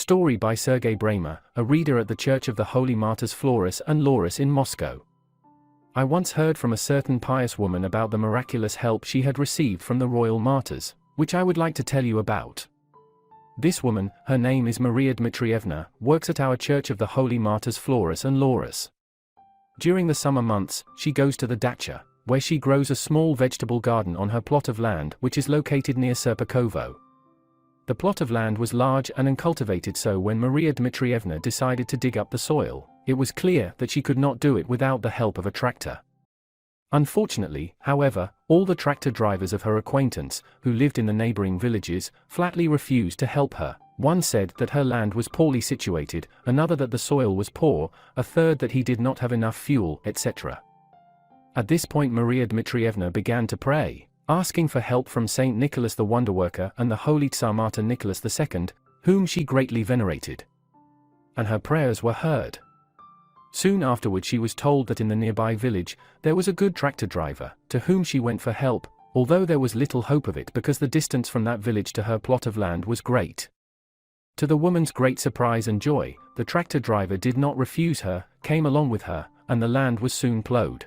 Story by Sergei Bramer, a reader at the Church of the Holy Martyrs Florus and Lauris in Moscow. I once heard from a certain pious woman about the miraculous help she had received from the royal martyrs, which I would like to tell you about. This woman, her name is Maria Dmitrievna, works at our Church of the Holy Martyrs Florus and Lauris. During the summer months, she goes to the dacha, where she grows a small vegetable garden on her plot of land which is located near Serpukovo. The plot of land was large and uncultivated, so when Maria Dmitrievna decided to dig up the soil, it was clear that she could not do it without the help of a tractor. Unfortunately, however, all the tractor drivers of her acquaintance, who lived in the neighboring villages, flatly refused to help her. One said that her land was poorly situated, another that the soil was poor, a third that he did not have enough fuel, etc. At this point Maria Dmitrievna began to pray, asking for help from Saint Nicholas the Wonderworker and the Holy Tsar Martyr Nicholas II, whom she greatly venerated. And her prayers were heard. Soon afterward she was told that in the nearby village, there was a good tractor driver, to whom she went for help, although there was little hope of it because the distance from that village to her plot of land was great. To the woman's great surprise and joy, the tractor driver did not refuse her, came along with her, and the land was soon plowed.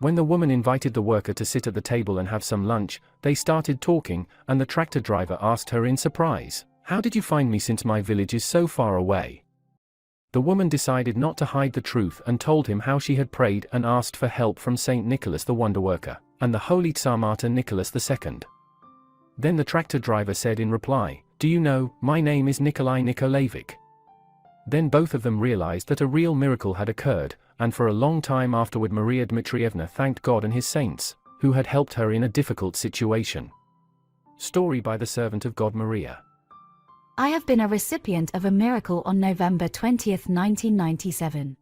When the woman invited the worker to sit at the table and have some lunch, they started talking, and the tractor driver asked her in surprise, "How did you find me since my village is so far away?" The woman decided not to hide the truth and told him how she had prayed and asked for help from Saint Nicholas the Wonderworker, and the Holy Tsar Martyr Nicholas II. Then the tractor driver said in reply, "Do you know, my name is Nikolai Nikolaevich." Then both of them realized that a real miracle had occurred, and for a long time afterward Maria Dmitrievna thanked God and his saints, who had helped her in a difficult situation. Story by the servant of God Maria. I have been a recipient of a miracle on November 20, 1997.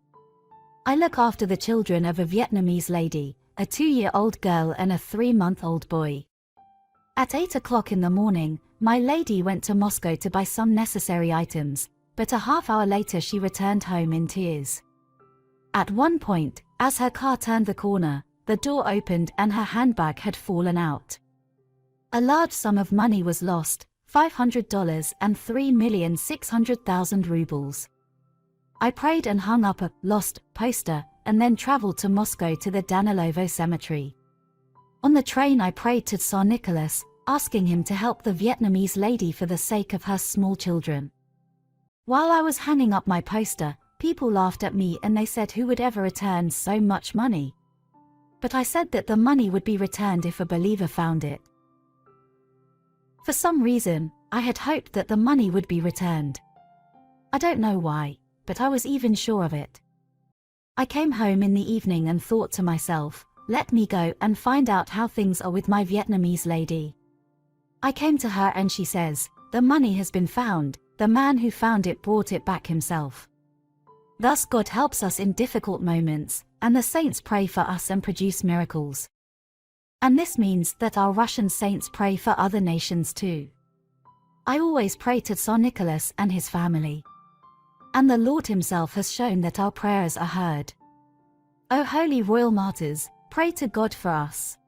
I look after the children of a Vietnamese lady, a 2-year-old girl and a 3-month-old boy. At 8 o'clock in the morning, my lady went to Moscow to buy some necessary items, but a half hour later she returned home in tears. At one point, as her car turned the corner, the door opened and her handbag had fallen out. A large sum of money was lost, $500 and 3,600,000 rubles. I prayed and hung up a "lost" poster, and then traveled to Moscow to the Danilovo cemetery. On the train I prayed to Tsar Nicholas, asking him to help the Vietnamese lady for the sake of her small children. While I was hanging up my poster, people laughed at me and they said who would ever return so much money. But I said that the money would be returned if a believer found it. For some reason, I had hoped that the money would be returned. I don't know why, but I was even sure of it. I came home in the evening and thought to myself, let me go and find out how things are with my Vietnamese lady. I came to her and she says, the money has been found, the man who found it brought it back himself. Thus God helps us in difficult moments, and the saints pray for us and produce miracles. And this means that our Russian saints pray for other nations too. I always pray to Tsar Nicholas and his family. And the Lord himself has shown that our prayers are heard. O holy royal martyrs, pray to God for us.